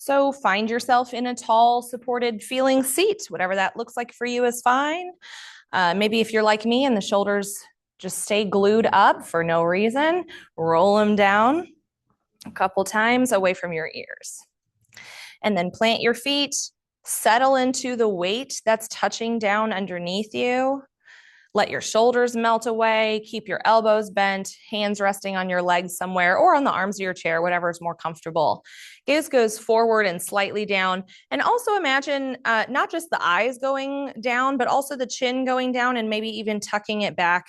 So find yourself in a tall, supported feeling seat. Whatever that looks like for you is fine. Maybe if you're like me and the shoulders just stay glued up for no reason, roll them down a couple times away from your ears. And then plant your feet, settle into the weight that's touching down underneath you. Let your shoulders melt away. Keep your elbows bent, hands resting on your legs somewhere or on the arms of your chair, whatever is more comfortable. Gaze goes forward and slightly down. And also imagine not just the eyes going down, but also the chin going down and maybe even tucking it back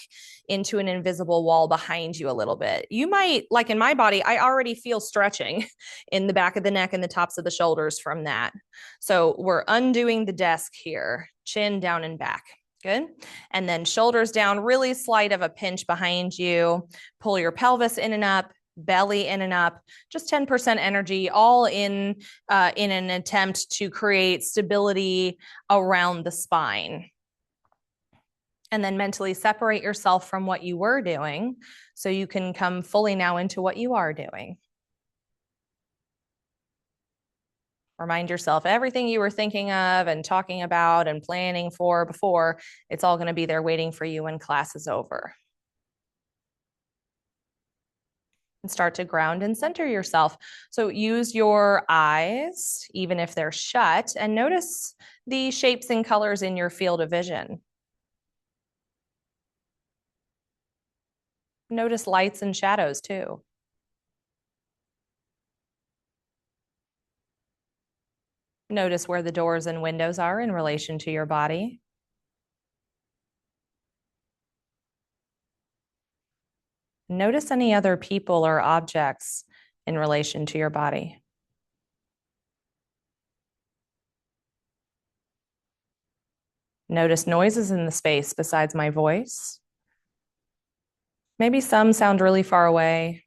into an invisible wall behind you a little bit. You might, like in my body, I already feel stretching in the back of the neck and the tops of the shoulders from that. So we're undoing the desk here, chin down and back. Good. And then shoulders down, really slight of a pinch behind you. Pull your pelvis in and up, belly in and up, just 10% energy, all in an attempt to create stability around the spine. And then mentally separate yourself from what you were doing so you can come fully now into what you are doing. Remind yourself everything you were thinking of and talking about and planning for before, it's all going to be there waiting for you when class is over. And start to ground and center yourself. So use your eyes, even if they're shut, and notice the shapes and colors in your field of vision. Notice lights and shadows too. Notice where the doors and windows are in relation to your body. Notice any other people or objects in relation to your body. Notice noises in the space besides my voice. Maybe some sound really far away.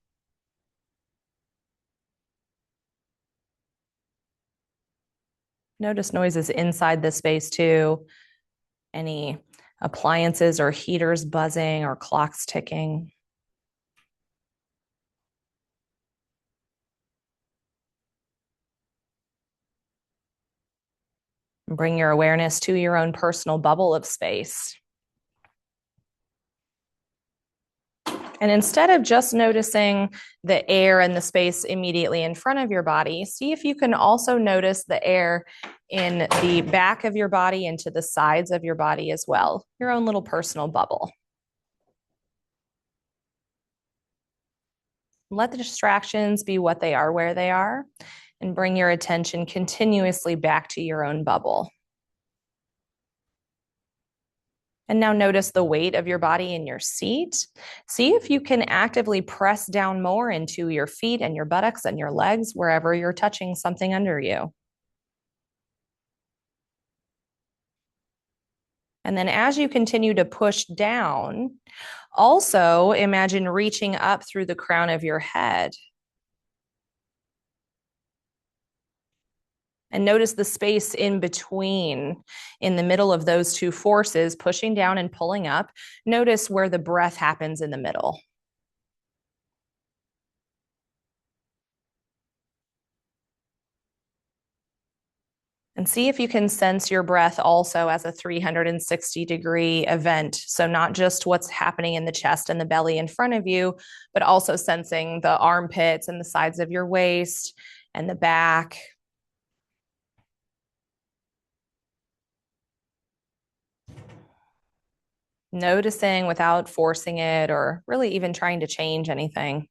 Notice noises inside the space too. Any appliances or heaters buzzing or clocks ticking. Bring your awareness to your own personal bubble of space. And instead of just noticing the air and the space immediately in front of your body, see if you can also notice the air in the back of your body and to the sides of your body as well, your own little personal bubble. Let the distractions be what they are, where they are, and bring your attention continuously back to your own bubble. And now notice the weight of your body in your seat. See if you can actively press down more into your feet and your buttocks and your legs, wherever you're touching something under you. And then as you continue to push down, also imagine reaching up through the crown of your head. And notice the space in between, in the middle of those two forces, pushing down and pulling up. Notice where the breath happens in the middle. And see if you can sense your breath also as a 360-degree event. So not just what's happening in the chest and the belly in front of you, but also sensing the armpits and the sides of your waist and the back. Noticing without forcing it or really even trying to change anything.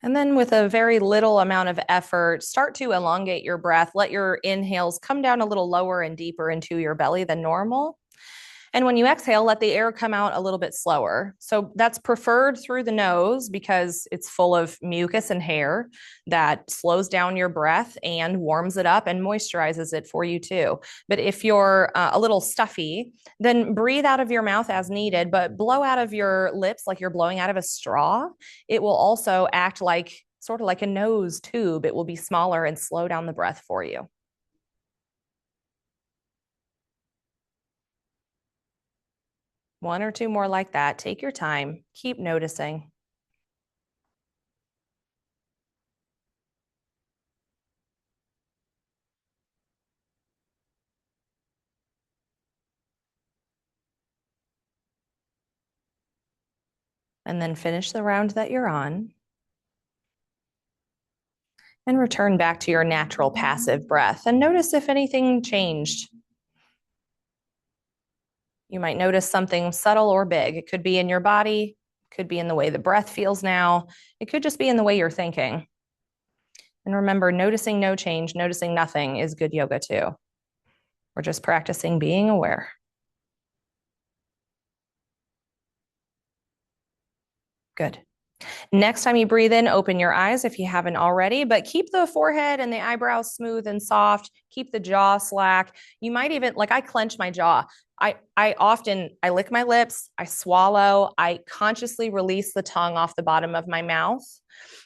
And then with a very little amount of effort, start to elongate your breath. Let your inhales come down a little lower and deeper into your belly than normal. And when you exhale, let the air come out a little bit slower. So that's preferred through the nose because it's full of mucus and hair that slows down your breath and warms it up and moisturizes it for you too. But if you're a little stuffy, then breathe out of your mouth as needed, but blow out of your lips like you're blowing out of a straw. It will also act like sort of like a nose tube. It will be smaller and slow down the breath for you. One or two more like that. Take your time. Keep noticing. And then finish the round that you're on. And return back to your natural passive breath and notice if anything changed. You might notice something subtle or big. It could be in your body, could be in the way the breath feels now. It could just be in the way you're thinking. And remember, noticing no change, noticing nothing is good yoga too. We're just practicing being aware. Good. Next time you breathe in, open your eyes if you haven't already, but keep the forehead and the eyebrows smooth and soft. Keep the jaw slack. You might even, like I clench my jaw. I lick my lips, I swallow, I consciously release the tongue off the bottom of my mouth.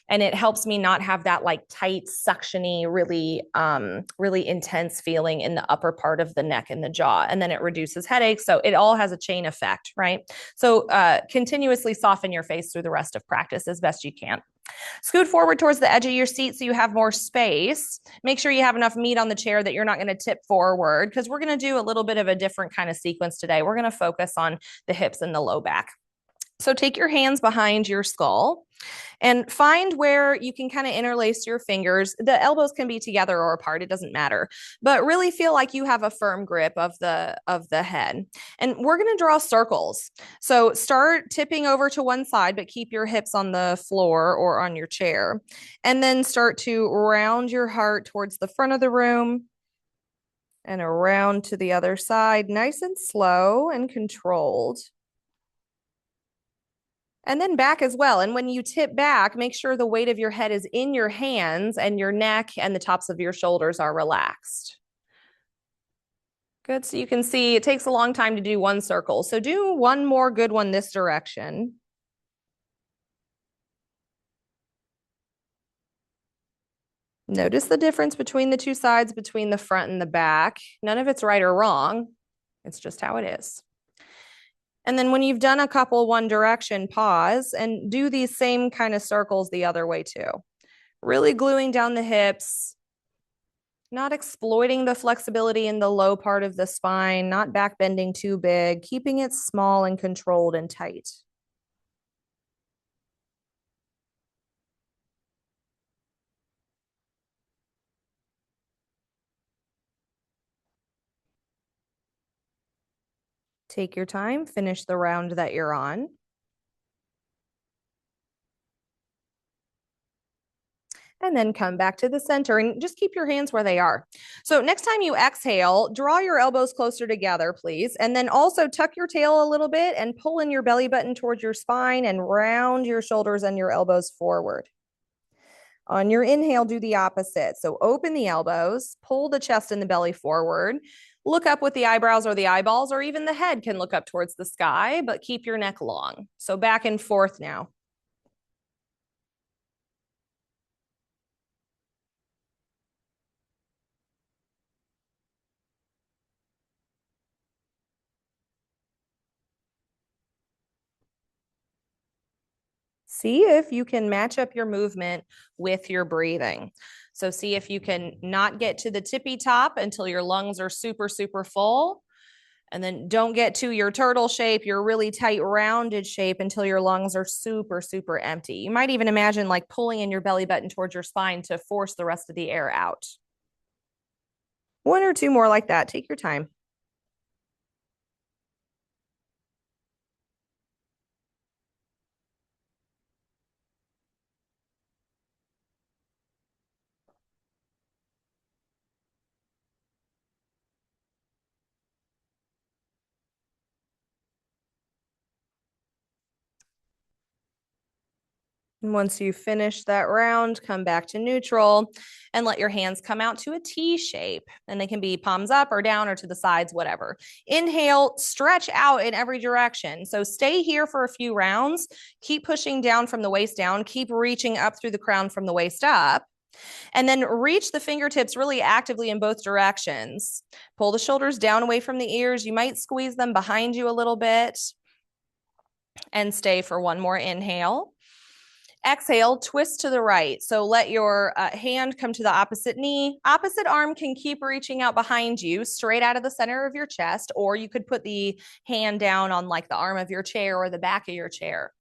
And it helps me not have that like tight, suctiony, really intense feeling in the upper part of the neck and the jaw. And then it reduces headaches. So it all has a chain effect, right? So continuously soften your face through the rest of practice as best you can. Scoot forward towards the edge of your seat so you have more space. Make sure you have enough meat on the chair that you're not going to tip forward because we're going to do a little bit of a different kind of sequence today. We're going to focus on the hips and the low back. So take your hands behind your skull and find where you can kind of interlace your fingers. The elbows can be together or apart, it doesn't matter, but really feel like you have a firm grip of the head. And we're going to draw circles. So start tipping over to one side, but keep your hips on the floor or on your chair. And then start to round your heart towards the front of the room and around to the other side, nice and slow and controlled. And then back as well. And when you tip back, make sure the weight of your head is in your hands and your neck and the tops of your shoulders are relaxed. Good. So you can see it takes a long time to do one circle. So do one more good one this direction. Notice the difference between the two sides, between the front and the back. None of it's right or wrong. It's just how it is. And then when you've done a couple one direction, pause and do these same kind of circles the other way too. Really gluing down the hips, not exploiting the flexibility in the low part of the spine, not back bending too big, keeping it small and controlled and tight. Take your time, finish the round that you're on. And then come back to the center and just keep your hands where they are. So next time you exhale, draw your elbows closer together, please. And then also tuck your tail a little bit and pull in your belly button towards your spine and round your shoulders and your elbows forward. On your inhale, do the opposite. So open the elbows, pull the chest and the belly forward. Look up with the eyebrows or the eyeballs, or even the head can look up towards the sky, but keep your neck long. So back and forth now. See if you can match up your movement with your breathing. So see if you can not get to the tippy top until your lungs are super, super full. And then don't get to your turtle shape, your really tight rounded shape until your lungs are super, super empty. You might even imagine like pulling in your belly button towards your spine to force the rest of the air out. One or two more like that. Take your time. And once you finish that round, come back to neutral and let your hands come out to a T shape. And they can be palms up or down or to the sides, whatever. Inhale, stretch out in every direction. So stay here for a few rounds. Keep pushing down from the waist down. Keep reaching up through the crown from the waist up. And then reach the fingertips really actively in both directions. Pull the shoulders down away from the ears. You might squeeze them behind you a little bit. and stay for one more inhale. Exhale, twist to the right. So let your hand come to the opposite knee. Opposite arm can keep reaching out behind you, straight out of the center of your chest, or you could put the hand down on like the arm of your chair or the back of your chair.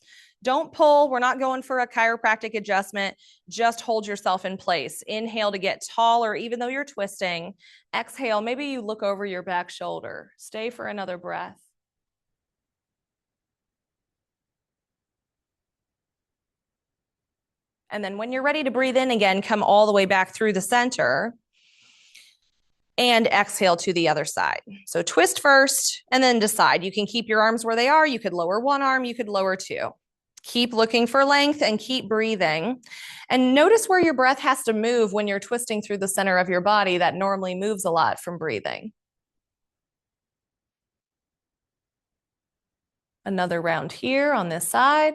Don't pull. We're not going for a chiropractic adjustment. Just hold yourself in place. Inhale to get taller, even though you're twisting. Exhale, maybe you look over your back shoulder. Stay for another breath. And then when you're ready to breathe in again, come all the way back through the center and exhale to the other side. So twist first and then decide. You can keep your arms where they are. You could lower one arm, you could lower two. Keep looking for length and keep breathing. And notice where your breath has to move when you're twisting through the center of your body. That normally moves a lot from breathing. Another round here on this side.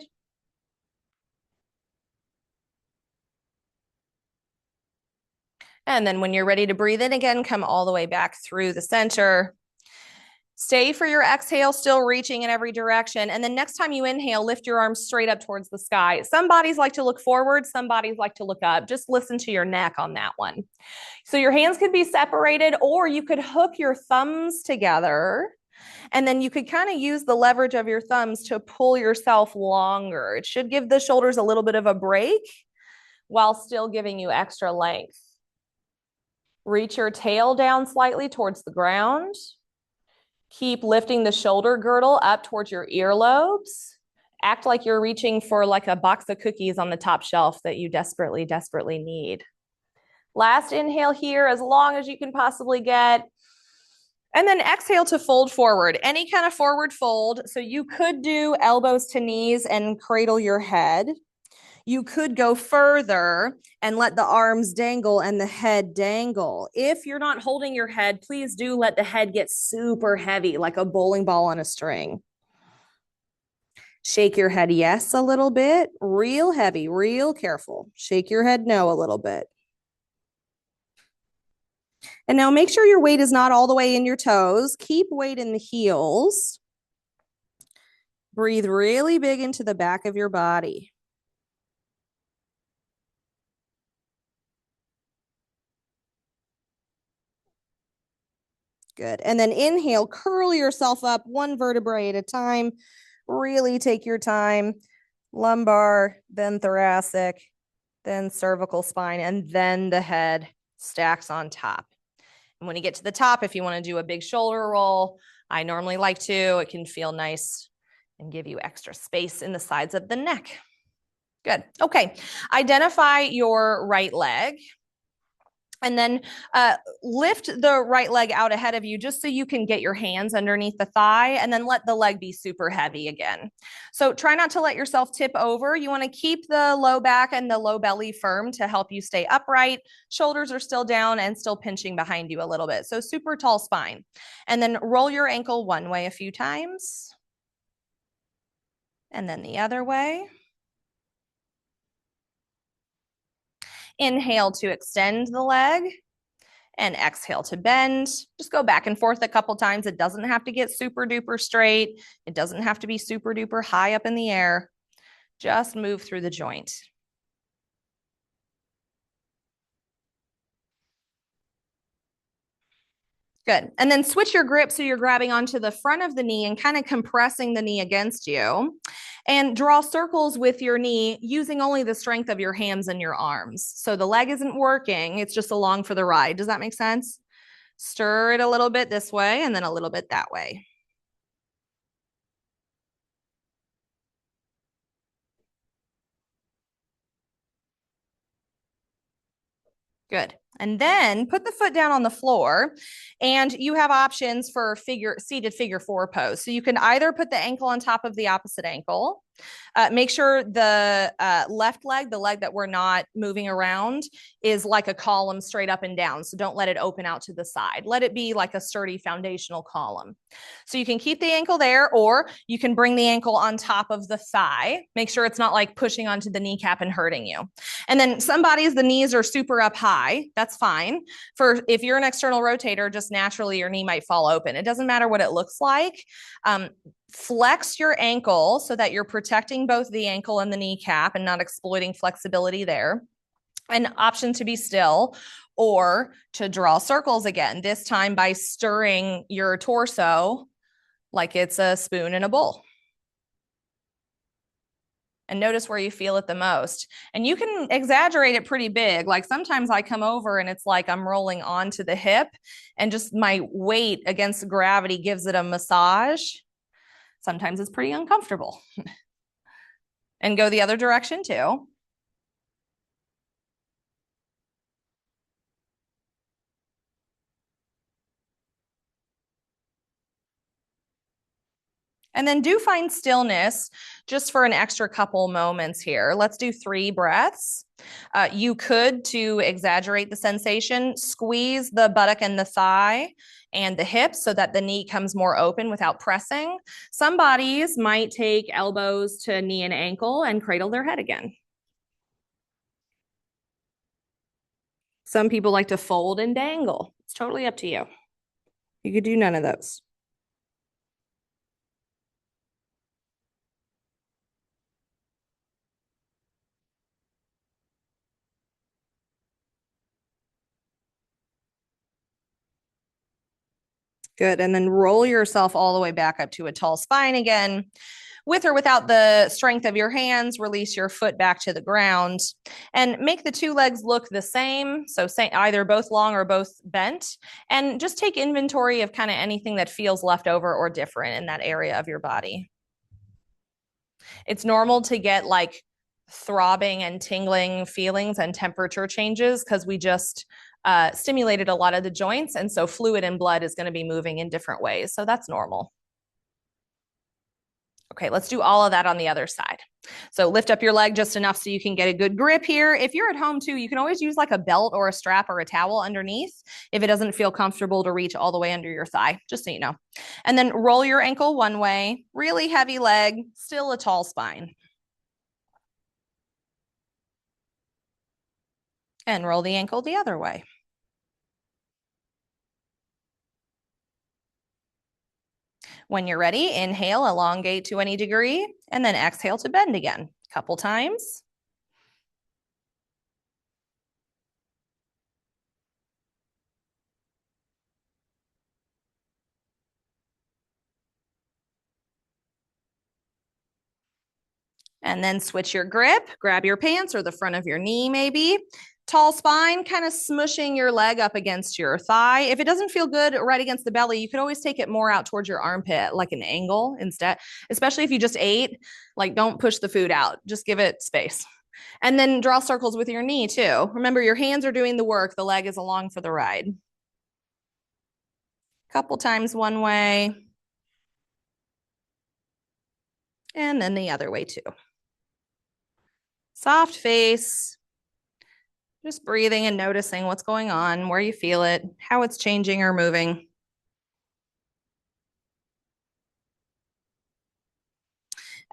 And then when you're ready to breathe in again, come all the way back through the center. Stay for your exhale, still reaching in every direction. And then next time you inhale, lift your arms straight up towards the sky. Some bodies like to look forward, some bodies like to look up. Just listen to your neck on that one. So your hands could be separated, or you could hook your thumbs together. And then you could kind of use the leverage of your thumbs to pull yourself longer. It should give the shoulders a little bit of a break while still giving you extra length. Reach your tail down slightly towards the ground. Keep lifting the shoulder girdle up towards your earlobes. Act like you're reaching for like a box of cookies on the top shelf that you desperately, desperately need. Last inhale here, as long as you can possibly get. And then exhale to fold forward, any kind of forward fold. So you could do elbows to knees and cradle your head. You could go further and let the arms dangle and the head dangle. If you're not holding your head, please do let the head get super heavy, like a bowling ball on a string. Shake your head yes a little bit, real heavy, real careful. Shake your head no a little bit. And now make sure your weight is not all the way in your toes. Keep weight in the heels. Breathe really big into the back of your body. Good. And then inhale, curl yourself up one vertebrae at a time. Really take your time. Lumbar, then thoracic, then cervical spine, and then the head stacks on top. And when you get to the top, if you want to do a big shoulder roll, I normally like to. It can feel nice and give you extra space in the sides of the neck. Good. Okay. Identify your right leg. And then lift the right leg out ahead of you just so you can get your hands underneath the thigh, and then let the leg be super heavy again. So try not to let yourself tip over. You want to keep the low back and the low belly firm to help you stay upright. Shoulders are still down and still pinching behind you a little bit. So super tall spine. And then roll your ankle one way a few times. And then the other way. Inhale to extend the leg and exhale to bend. Just go back and forth a couple times. It doesn't have to get super duper straight. It doesn't have to be super duper high up in the air. Just move through the joint. Good. And then switch your grip so you're grabbing onto the front of the knee and kind of compressing the knee against you. And draw circles with your knee using only the strength of your hands and your arms. So the leg isn't working, it's just along for the ride. Does that make sense? Stir it a little bit this way and then a little bit that way. Good. And then put the foot down on the floor, and you have options for seated figure four pose. So you can either put the ankle on top of the opposite ankle. Make sure the left leg, the leg that we're not moving around, is like a column straight up and down. So don't let it open out to the side. Let it be like a sturdy foundational column. So you can keep the ankle there, or you can bring the ankle on top of the thigh. Make sure it's not like pushing onto the kneecap and hurting you. And then some bodies, the knees are super up high. That's fine. If you're an external rotator, just naturally your knee might fall open. It doesn't matter what it looks like. Flex your ankle so that you're protecting both the ankle and the kneecap and not exploiting flexibility there. An option to be still or to draw circles again, this time by stirring your torso like it's a spoon in a bowl. And notice where you feel it the most. And you can exaggerate it pretty big. Like sometimes I come over and it's like I'm rolling onto the hip and just my weight against gravity gives it a massage. Sometimes it's pretty uncomfortable. And go the other direction too. And then do find stillness just for an extra couple moments here. Let's do 3 breaths. You could, to exaggerate the sensation, squeeze the buttock and the thigh and the hips so that the knee comes more open without pressing. Some bodies might take elbows to knee and ankle and cradle their head again. Some people like to fold and dangle. It's totally up to you. You could do none of those. Good. And then roll yourself all the way back up to a tall spine again. With or without the strength of your hands, release your foot back to the ground and make the 2 legs look the same. So say either both long or both bent, and just take inventory of kind of anything that feels left over or different in that area of your body. It's normal to get like throbbing and tingling feelings and temperature changes because we just stimulated a lot of the joints. And so fluid and blood is going to be moving in different ways. So that's normal. Okay, let's do all of that on the other side. So lift up your leg just enough so you can get a good grip here. If you're at home too, you can always use like a belt or a strap or a towel underneath if it doesn't feel comfortable to reach all the way under your thigh, just so you know. And then roll your ankle one way, really heavy leg, still a tall spine. And roll the ankle the other way. When you're ready, inhale, elongate to any degree, and then exhale to bend again. A couple times. And then switch your grip, grab your pants or the front of your knee maybe. Tall spine, kind of smushing your leg up against your thigh. If it doesn't feel good right against the belly, you could always take it more out towards your armpit, like an angle instead, especially if you just ate. Like, don't push the food out, just give it space. And then draw circles with your knee too. Remember, your hands are doing the work, the leg is along for the ride. Couple times one way, and then the other way too. Soft face, just breathing and noticing what's going on, where you feel it, how it's changing or moving.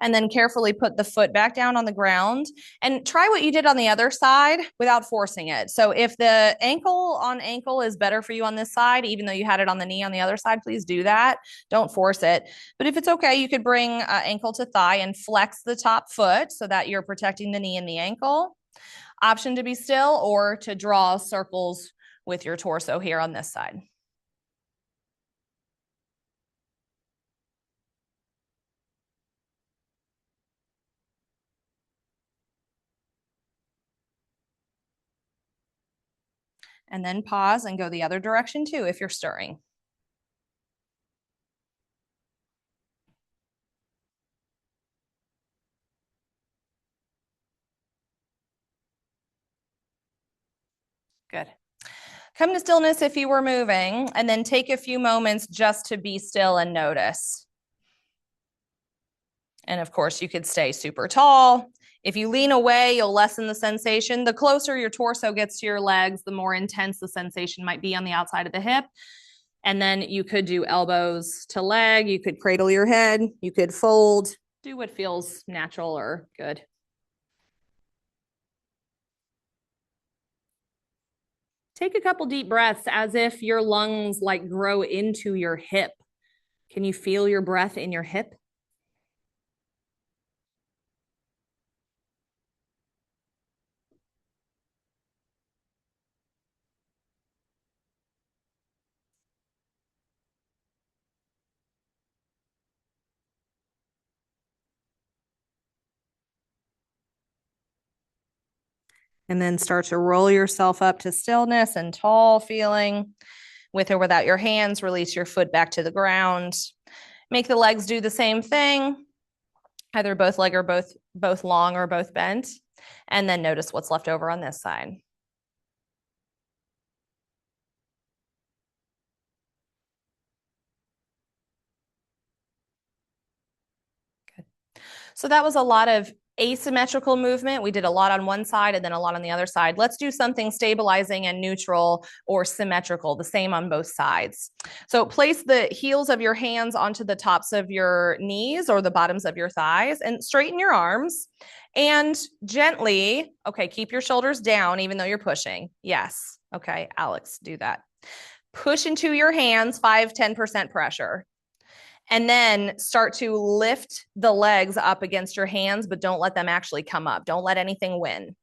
And then carefully put the foot back down on the ground and try what you did on the other side without forcing it. So if the ankle on ankle is better for you on this side, even though you had it on the knee on the other side, please do that. Don't force it. But if it's okay, you could bring ankle to thigh and flex the top foot so that you're protecting the knee and the ankle. Option to be still or to draw circles with your torso here on this side. And then pause and go the other direction too if you're stirring. Good. Come to stillness if you were moving, and then take a few moments just to be still and notice. And of course, you could stay super tall. If you lean away, you'll lessen the sensation. The closer your torso gets to your legs, the more intense the sensation might be on the outside of the hip. And then you could do elbows to leg. You could cradle your head. You could fold. Do what feels natural or good. Take a couple deep breaths as if your lungs like grow into your hip. Can you feel your breath in your hip? And then start to roll yourself up to stillness and tall feeling. With or without your hands, release your foot back to the ground. Make the legs do the same thing, either both leg or both long or both bent. And then notice what's left over on this side. Good. So that was a lot of asymmetrical movement. We did a lot on one side and then a lot on the other side. Let's do something stabilizing and neutral or symmetrical, the same on both sides. So place the heels of your hands onto the tops of your knees or the bottoms of your thighs and straighten your arms and gently, okay, keep your shoulders down even though you're pushing. Yes. Okay, Alex, do that. Push into your hands, 5-10% pressure. And then start to lift the legs up against your hands, but don't let them actually come up. Don't let anything win.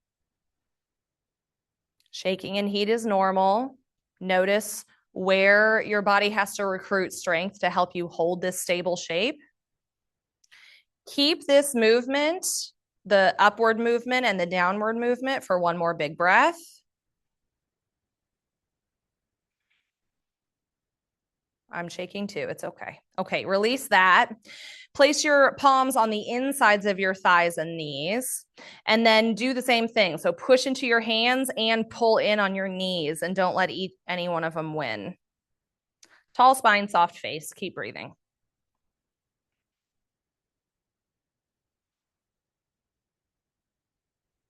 Shaking in heat is normal. Notice where your body has to recruit strength to help you hold this stable shape. Keep this movement, the upward movement and the downward movement, for one more big breath. I'm shaking too. It's okay. Okay, release that. Place your palms on the insides of your thighs and knees, and then do the same thing. So push into your hands and pull in on your knees, and don't let any one of them win. Tall spine, soft face. Keep breathing.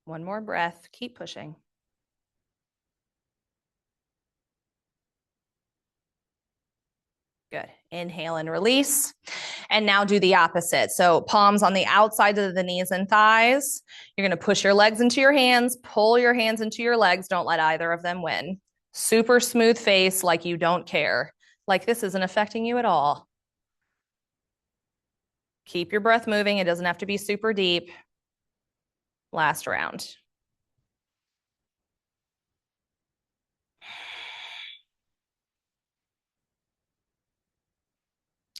One more breath. Keep pushing. Good. Inhale and release. And now do the opposite. So palms on the outside of the knees and thighs. You're going to push your legs into your hands, pull your hands into your legs. Don't let either of them win. Super smooth face, like you don't care, like this isn't affecting you at all. Keep your breath moving. It doesn't have to be super deep. Last round.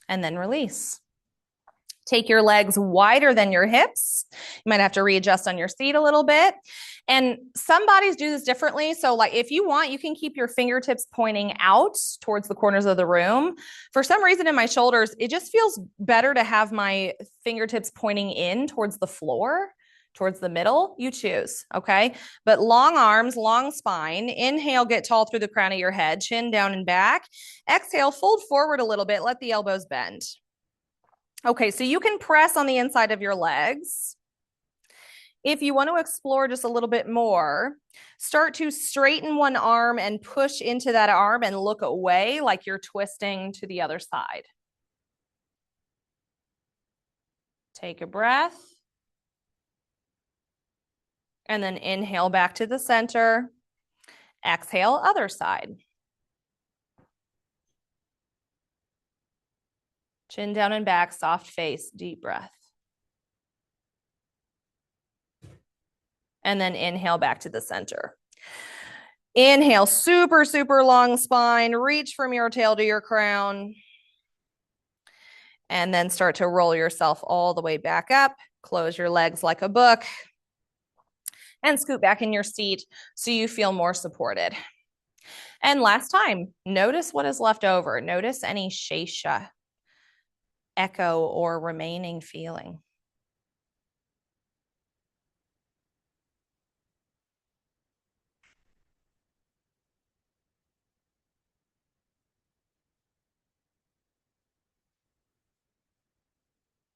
And then release. Take your legs wider than your hips. You might have to readjust on your seat a little bit. And some bodies do this differently. So like if you want, you can keep your fingertips pointing out towards the corners of the room. For some reason in my shoulders, it just feels better to have my fingertips pointing in towards the floor, towards the middle. You choose, okay? But long arms, long spine. Inhale, get tall through the crown of your head, chin down and back. Exhale, fold forward a little bit, let the elbows bend. Okay, so you can press on the inside of your legs. If you want to explore just a little bit more, start to straighten one arm and push into that arm and look away like you're twisting to the other side. Take a breath. And then inhale back to the center. Exhale, other side. Chin down and back, soft face, deep breath. And then inhale back to the center. Inhale, super, super long spine. Reach from your tail to your crown. And then start to roll yourself all the way back up. Close your legs like a book. And scoot back in your seat so you feel more supported. And last time, notice what is left over. Notice any shesha, echo, or remaining feeling.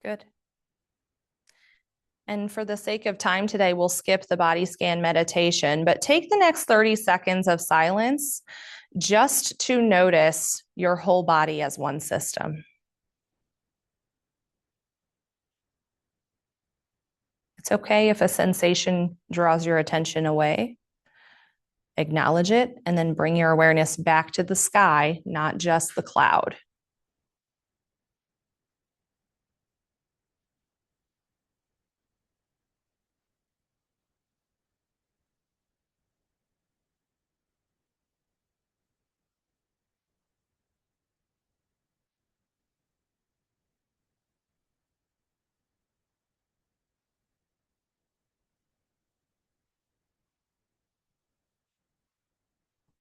Good. And for the sake of time today, we'll skip the body scan meditation, but take the next 30 seconds of silence just to notice your whole body as one system. It's okay if a sensation draws your attention away. Acknowledge it and then bring your awareness back to the sky, not just the cloud.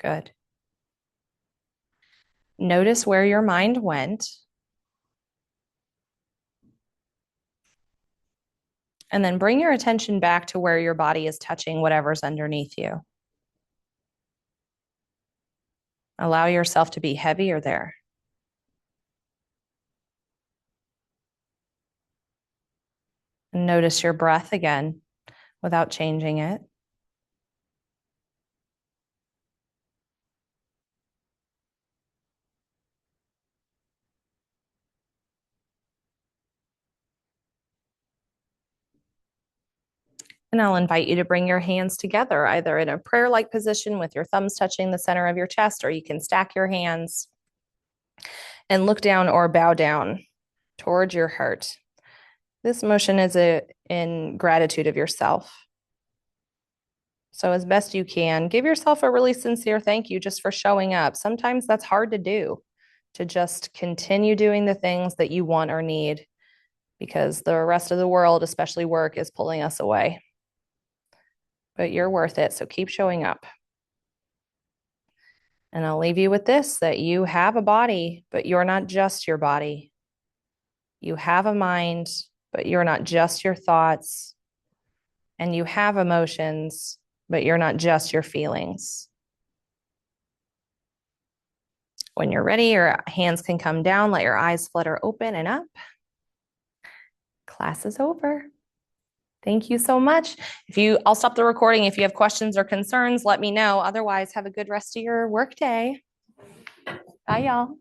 Good. Notice where your mind went. And then bring your attention back to where your body is touching whatever's underneath you. Allow yourself to be heavier there. And notice your breath again without changing it. And I'll invite you to bring your hands together, either in a prayer-like position with your thumbs touching the center of your chest, or you can stack your hands and look down or bow down towards your heart. This motion is in gratitude of yourself. So as best you can, give yourself a really sincere thank you just for showing up. Sometimes that's hard to do, to just continue doing the things that you want or need, because the rest of the world, especially work, is pulling us away. But you're worth it, so keep showing up. And I'll leave you with this, that you have a body, but you're not just your body. You have a mind, but you're not just your thoughts. And you have emotions, but you're not just your feelings. When you're ready, your hands can come down, let your eyes flutter open and up. Class is over. Thank you so much. I'll stop the recording. If you have questions or concerns, let me know. Otherwise, have a good rest of your workday. Bye, y'all.